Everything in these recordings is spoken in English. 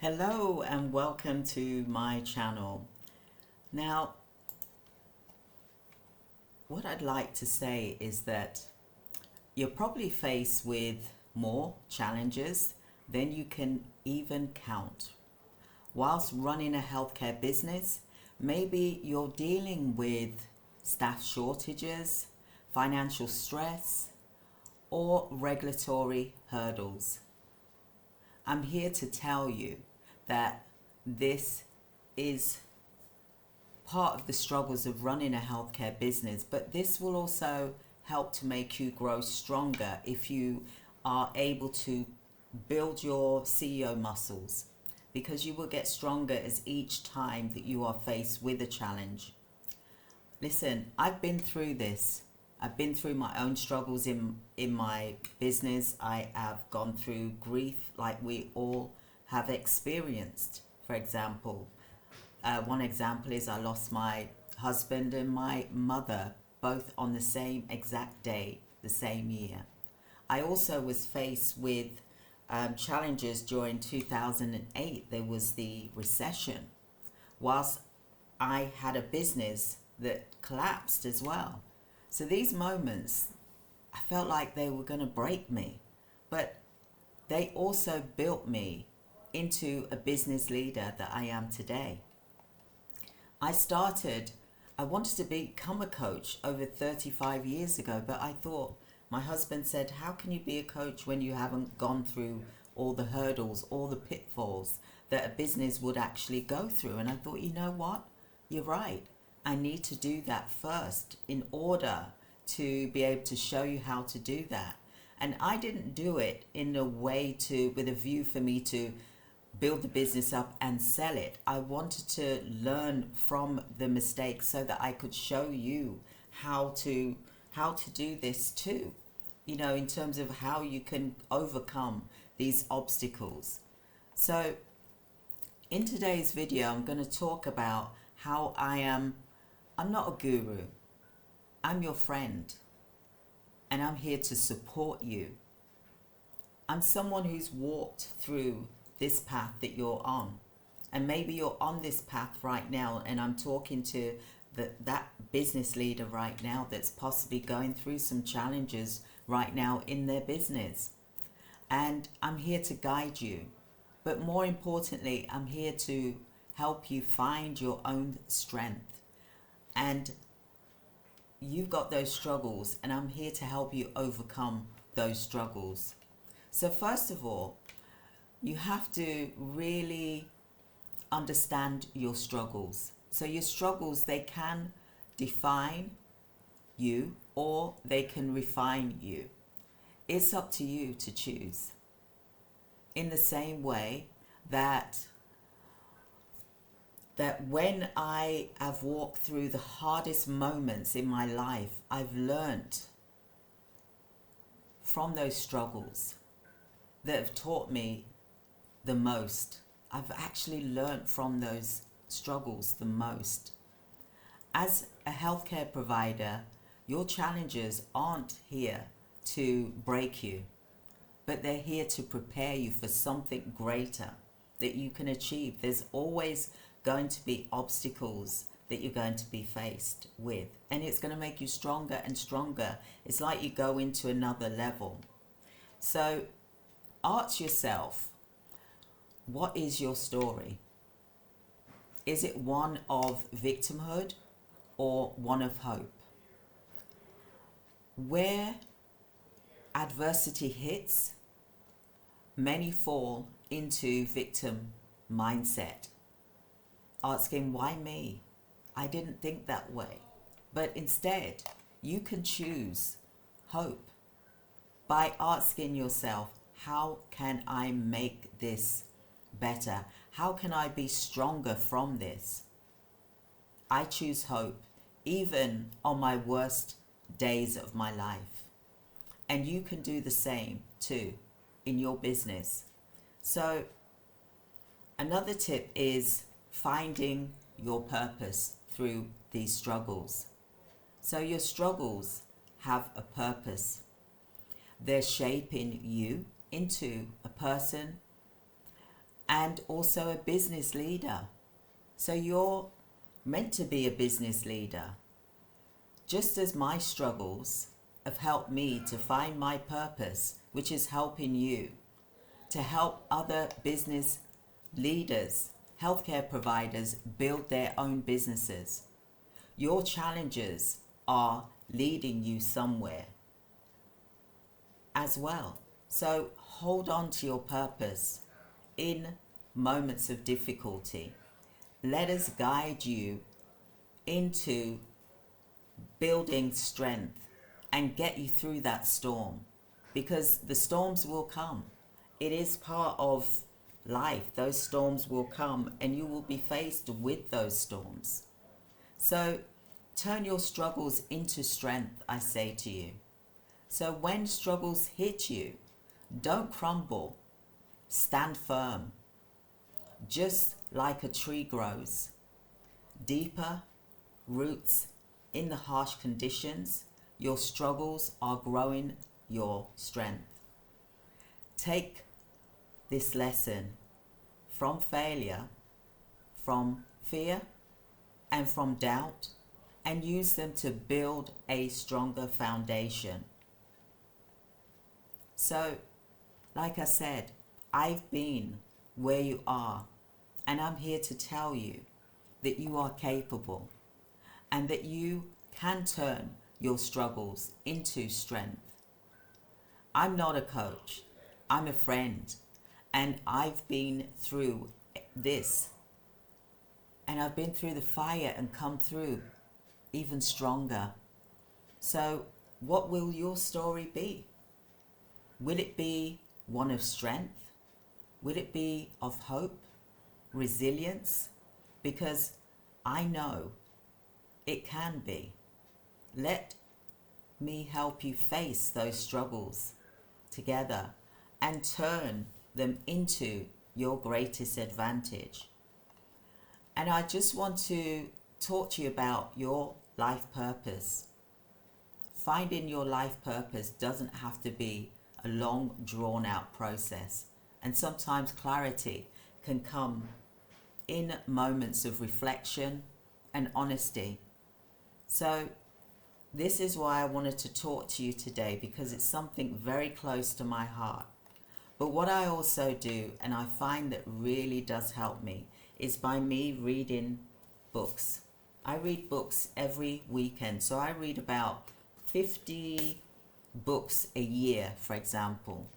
Hello and welcome to my channel. Now, what I'd like to say is that you're probably faced with more challenges than you can even count. Whilst running a healthcare business, maybe you're dealing with staff shortages, financial stress, or regulatory hurdles. I'm here to tell you that this is part of the struggles of running a healthcare business, but this will also help to make you grow stronger if you are able to build your CEO muscles, because you will get stronger as each time that you are faced with a challenge. Listen, I've been through this. I've been through my own struggles in my business. I have gone through grief like we all have experienced. For example, one example is I lost my husband and my mother both on the same exact day, the same year. I also was faced with challenges during 2008. There was the recession, whilst I had a business that collapsed as well. So these moments, I felt like they were going to break me, but they also built me into a business leader that I am today. I wanted to become a coach over 35 years ago, but I thought, my husband said, how can you be a coach when you haven't gone through all the hurdles, all the pitfalls that a business would actually go through? And I thought, you know what? You're right. I need to do that first in order to be able to show you how to do that. And I didn't do it in a way with a view for me to build the business up and sell it. I wanted to learn from the mistakes so that I could show you how to do this too. You know, in terms of how you can overcome these obstacles. So in today's video, I'm going to talk about how I'm not a guru. I'm your friend, and I'm here to support you. I'm someone who's walked through this path that you're on, and maybe you're on this path right now, and I'm talking to that business leader right now that's possibly going through some challenges right now in their business. And I'm here to guide you, but more importantly, I'm here to help you find your own strength. And you've got those struggles, and I'm here to help you overcome those struggles. So first of all, you have to really understand your struggles. So your struggles, they can define you or they can refine you. It's up to you to choose. In the same way that when I have walked through the hardest moments in my life, I've learned from those struggles that have taught me the most. I've actually learned from those struggles the most. As a healthcare provider, your challenges aren't here to break you, but they're here to prepare you for something greater that you can achieve. There's always going to be obstacles that you're going to be faced with, and it's going to make you stronger and stronger. It's like you go into another level. So ask yourself, what is your story? Is it one of victimhood or one of hope? Where adversity hits, many fall into victim mindset, asking, why me? I didn't think that way. But instead, you can choose hope by asking yourself, how can I make this better? How can I be stronger from this? I choose hope, even on my worst days of my life. And you can do the same too in your business. So another tip is finding your purpose through these struggles. So your struggles have a purpose. They're shaping you into a person and also a business leader. So you're meant to be a business leader. Just as my struggles have helped me to find my purpose, which is helping you, to help other business leaders, healthcare providers build their own businesses. Your challenges are leading you somewhere as well. So hold on to your purpose in moments of difficulty. Let us guide you into building strength and get you through that storm, because the storms will come. It is part of life. Those storms will come and you will be faced with those storms. So turn your struggles into strength, I say to you. So when struggles hit you, don't crumble. Stand firm. Just like a tree grows, deeper roots in the harsh conditions, your struggles are growing your strength. Take this lesson from failure, from fear, and from doubt, and use them to build a stronger foundation. So, like I said, I've been where you are, and I'm here to tell you that you are capable and that you can turn your struggles into strength. I'm not a coach, I'm a friend, and I've been through this, and I've been through the fire and come through even stronger. So what will your story be? Will it be one of strength? Will it be of hope, resilience? Because I know it can be. Let me help you face those struggles together and turn them into your greatest advantage. And I just want to talk to you about your life purpose. Finding your life purpose doesn't have to be a long, drawn-out process. And sometimes clarity can come in moments of reflection and honesty. So this is why I wanted to talk to you today, because it's something very close to my heart. But what I also do, and I find that really does help me, is by me reading books. I read books every weekend. So I read about 50 books a year, for example.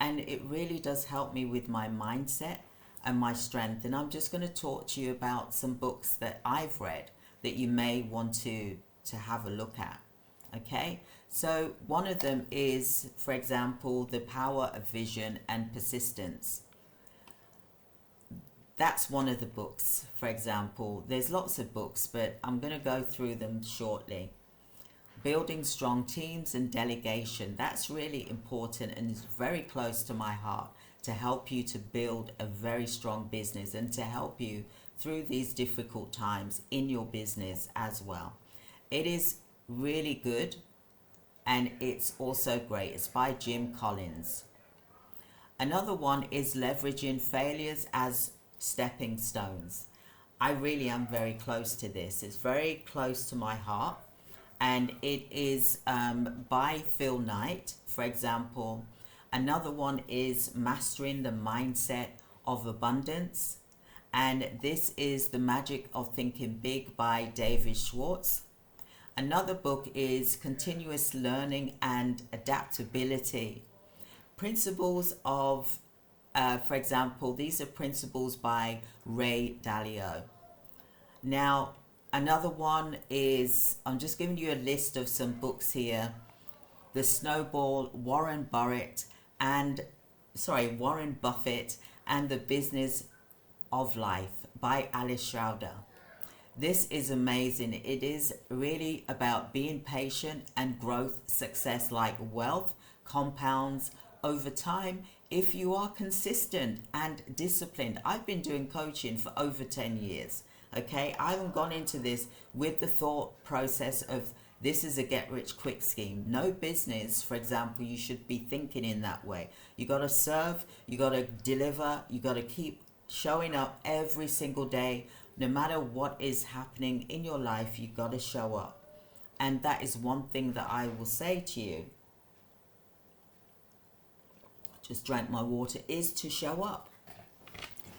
And it really does help me with my mindset and my strength. And I'm just going to talk to you about some books that I've read that you may want to have a look at. Okay? So one of them is, for example, The Power of Vision and Persistence. That's one of the books, for example. There's lots of books, but I'm going to go through them shortly. Building Strong Teams and Delegation. That's really important and is very close to my heart, to help you to build a very strong business and to help you through these difficult times in your business as well. It is really good and it's also great. It's by Jim Collins. Another one is Leveraging Failures as Stepping Stones. I really am very close to this. It's very close to my heart. And it is by Phil Knight, for example. Another one is Mastering the Mindset of Abundance. And this is The Magic of Thinking Big by David Schwartz. Another book is Continuous Learning and Adaptability. Principles of, for example, these are principles by Ray Dalio. Now, another one is, I'm just giving you a list of some books here. The Snowball, Warren Buffett and The Business of Life by Alice Schroeder. This is amazing. It is really about being patient and growth. Success like wealth compounds over time if you are consistent and disciplined. I've been doing coaching for over 10 years. Okay, I haven't gone into this with the thought process of this is a get-rich-quick scheme. No business, for example, you should be thinking in that way. You got to serve, you got to deliver, you got to keep Showing up every single day, no matter what is happening in your life, you got to show up. And that is one thing that I will say to you. Just drank my water, is to show up.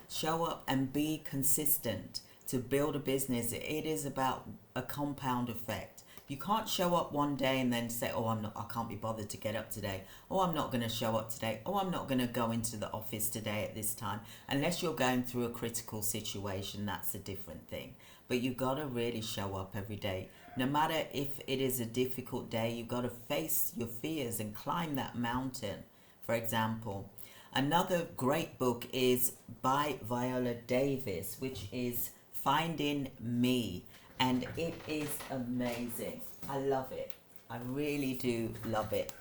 Show up and be consistent. To build a business, it is about a compound effect. You can't show up one day and then say, oh, I can't be bothered to get up today. Oh, I'm not going to show up today. Oh, I'm not going to go into the office today at this time. Unless you're going through a critical situation, that's a different thing. But you got to really show up every day. No matter if it is a difficult day, you got to face your fears and climb that mountain. For example, another great book is by Viola Davis, which is Finding Me. And it is amazing. I love it. I really do love it.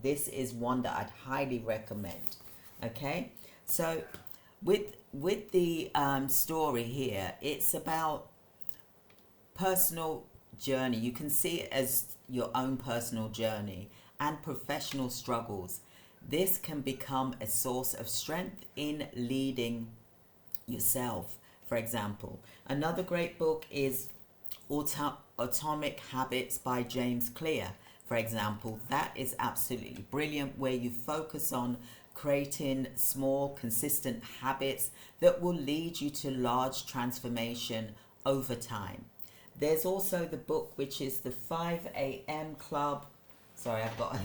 This is one that I'd highly recommend. Okay, so with the story here, it's about personal journey. You can see it as your own personal journey and professional struggles. This can become a source of strength in leading yourself. For example, another great book is Atomic Habits by James Clear. For example, that is absolutely brilliant, where you focus on creating small, consistent habits that will lead you to large transformation over time. There's also the book which is the 5 a.m. Club. Sorry, I've got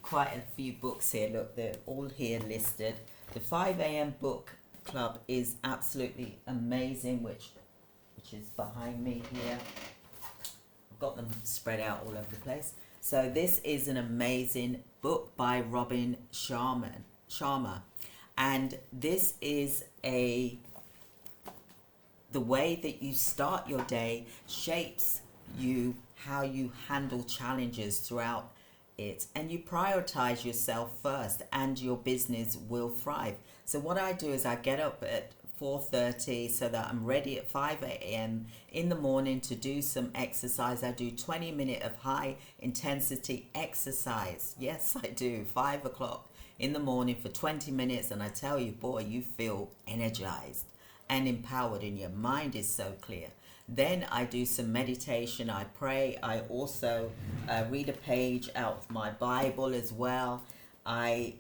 quite a few books here. Look, they're all here listed. The 5 a.m. book club is absolutely amazing, which is behind me here. I've got them spread out all over the place. So this is an amazing book by Robin Sharma. And this is the way that you start your day shapes how you handle challenges throughout it, and you prioritize yourself first and your business will thrive. So what I do is I get up at 4:30 so that I'm ready at 5 a.m. in the morning to do some exercise. I do 20 minutes of high intensity exercise. Yes, I do. 5 o'clock in the morning for 20 minutes, and I tell you, boy, you feel energized and empowered and your mind is so clear. Then I do some meditation, I pray, I also read a page out of my Bible as well. I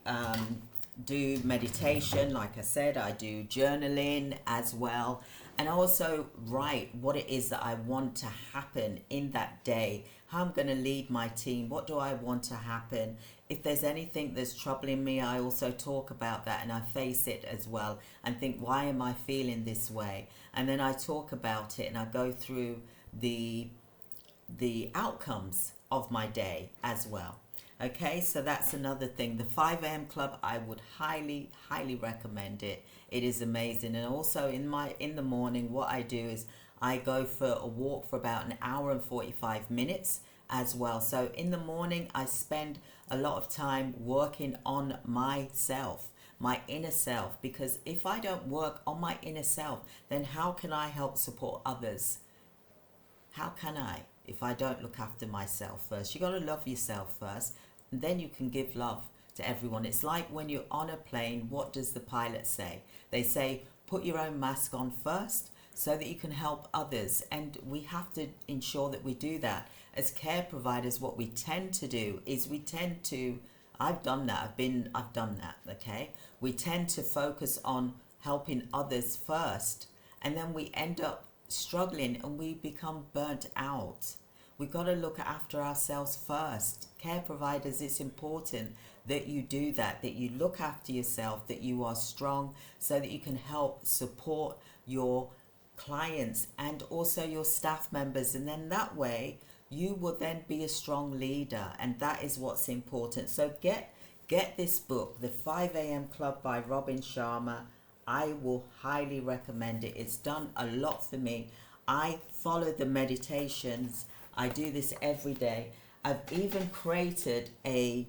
do meditation, like I said, I do journaling as well. And I also write what it is that I want to happen in that day, how I'm going to lead my team, what do I want to happen. If there's anything that's troubling me, I also talk about that and I face it as well and think, why am I feeling this way? And then I talk about it and I go through the outcomes of my day as well. Okay, so that's another thing. The 5 a.m. Club, I would highly, highly recommend it. It is amazing. And also in the morning, what I do is I go for a walk for about an hour and 45 minutes as well. So in the morning, I spend a lot of time working on myself, my inner self, because if I don't work on my inner self, then how can I help support others? How can I if I don't look after myself first? You got to love yourself first, and then you can give love to everyone. It's like when you're on a plane, what does the pilot say? They say, put your own mask on first so that you can help others. And we have to ensure that we do that. As care providers, what we tend to do is I've done that, okay? We tend to focus on helping others first, and then we end up struggling and we become burnt out. We've got to look after ourselves first. Care providers, it's important that you do that you look after yourself, that you are strong so that you can help support your clients and also your staff members. And then that way you will then be a strong leader, and that is what's important. So get this book, The 5 a.m. Club by Robin Sharma. I will highly recommend it. It's done a lot for me. I follow the meditations. I do this every day. I've even created I've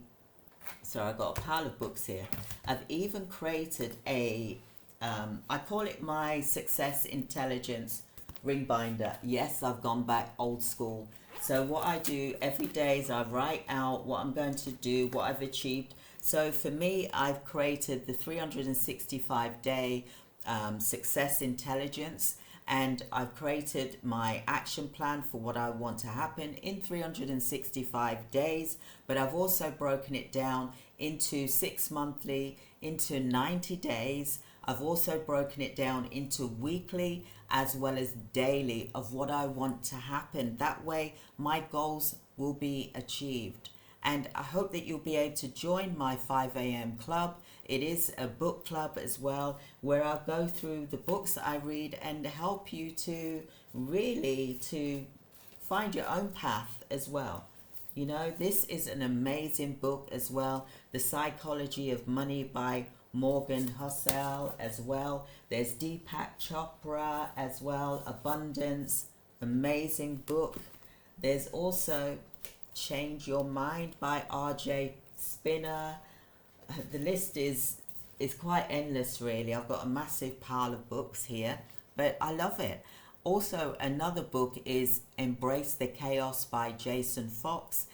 got a pile of books here. I've even created I call it my Success Intelligence ring binder. Yes, I've gone back old school. So what I do every day is I write out what I'm going to do, what I've achieved. So for me, I've created the 365-day success intelligence, and I've created my action plan for what I want to happen in 365 days. But I've also broken it down into 6 monthly, into 90 days. I've also broken it down into weekly as well as daily of what I want to happen. That way my goals will be achieved. And I hope that you'll be able to join my 5 a.m. club. It is a book club as well, where I'll go through the books that I read and help you to really to find your own path as well. You know, this is an amazing book as well. The Psychology of Money by Morgan Housel as well. There's Deepak Chopra as well, Abundance, amazing book. There's also Change Your Mind by R.J. Spinner. The list is quite endless really. I've got a massive pile of books here, but I love it. Also, another book is Embrace the Chaos by Jason Fox.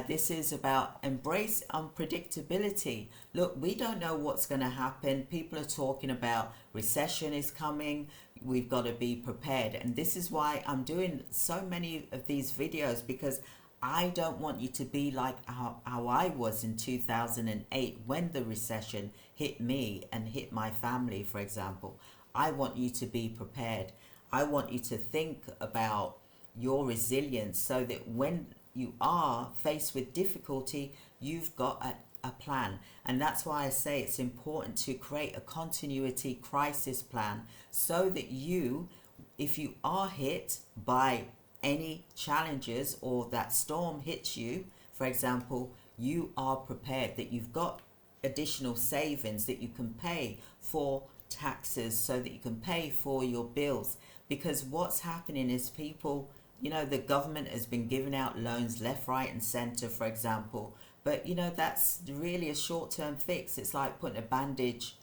This is about embrace unpredictability. Look, we don't know what's going to happen. People are talking about recession is coming. We've got to be prepared. And this is why I'm doing so many of these videos, because I don't want you to be like how I was in 2008 when the recession hit me and hit my family, for example. I want you to be prepared. I want you to think about your resilience so that when you are faced with difficulty, you've got a plan. And that's why I say it's important to create a continuity crisis plan so that you, if you are hit by any challenges or that storm hits you, for example, you are prepared, that you've got additional savings that you can pay for taxes so that you can pay for your bills. Because what's happening is people, you know, the government has been giving out loans left, right and center, for example, but you know, that's really a short-term fix. It's like putting a bandage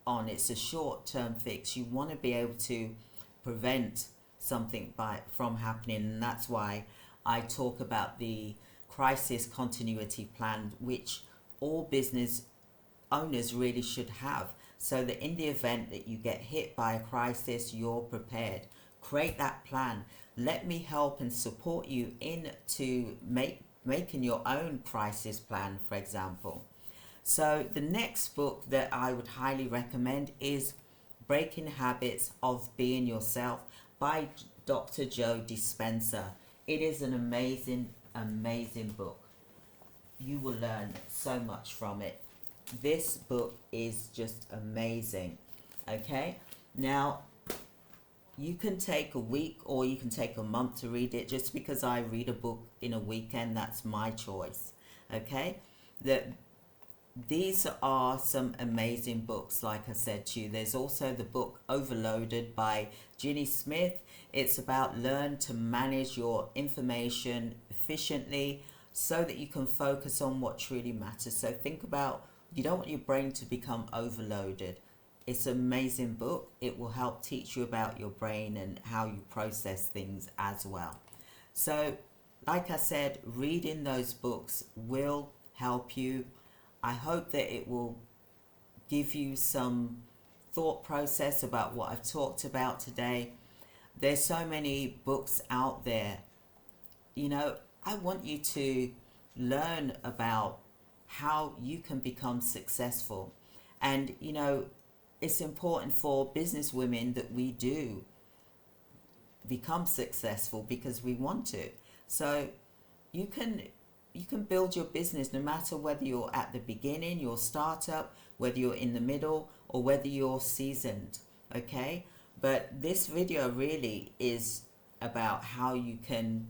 on. It's a short-term fix. You want to be able to prevent something from happening, and that's why I talk about the crisis continuity plan, which all business owners really should have, so that in the event that you get hit by a crisis, you're prepared. Create that plan. Let me help and support you into making your own crisis plan, for example. So the next book that I would highly recommend is Breaking Habits of Being Yourself by Dr. Joe Dispenza. It is an amazing, amazing book. You will learn so much from it. This book is just amazing. Okay? Now, you can take a week or you can take a month to read it. Just because I read a book in a weekend, that's my choice. Okay? These are some amazing books, like I said to you. There's also the book Overloaded by Ginny Smith. It's about learn to manage your information efficiently so that you can focus on what truly matters. So think about, you don't want your brain to become overloaded. It's an amazing book. It will help teach you about your brain and how you process things as well. So, like I said, reading those books will help you. I hope that it will give you some thought process about what I've talked about today. There's so many books out there. You know, I want you to learn about how you can become successful. And, you know, it's important for business women that we do become successful because we want to. So you can build your business no matter whether you're at the beginning, your startup, whether you're in the middle, or whether you're seasoned, okay? But this video really is about how you can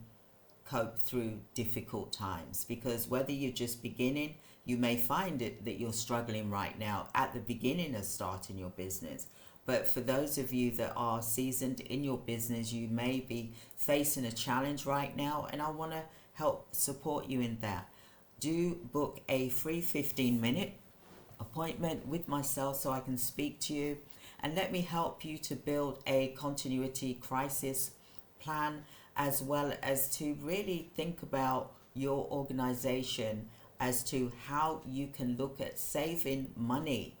cope through difficult times, because whether you're just beginning, you may find it that you're struggling right now at the beginning of starting your business. But for those of you that are seasoned in your business, you may be facing a challenge right now, and I want to help support you in that. Do book a free 15-minute appointment with myself so I can speak to you, and let me help you to build a continuity crisis plan, as well as to really think about your organization as to how you can look at saving money.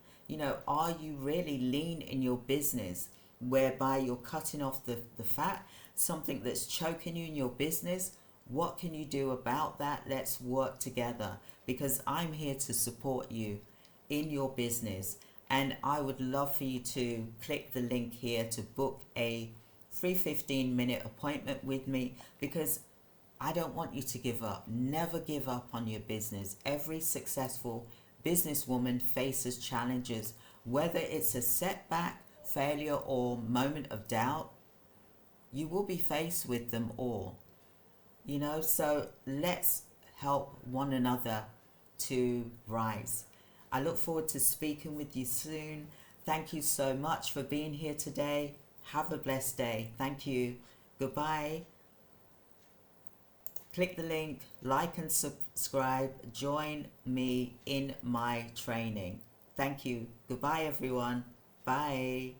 Are you really lean in your business whereby you're cutting off the fat, something that's choking you in your business? What can you do about that? Let's work together, because I'm here to support you in your business. And I would love for you to click the link here to book a free 15-minute appointment with me, because I don't want you to give up. Never give up on your business. Every successful businesswoman faces challenges, whether it's a setback, failure, or moment of doubt. You will be faced with them all. So let's help one another to rise. I look forward to speaking with you soon. Thank you so much for being here today. Have a blessed day. Thank you. Goodbye. Click the link, like and subscribe. Join me in my training. Thank you. Goodbye, everyone. Bye.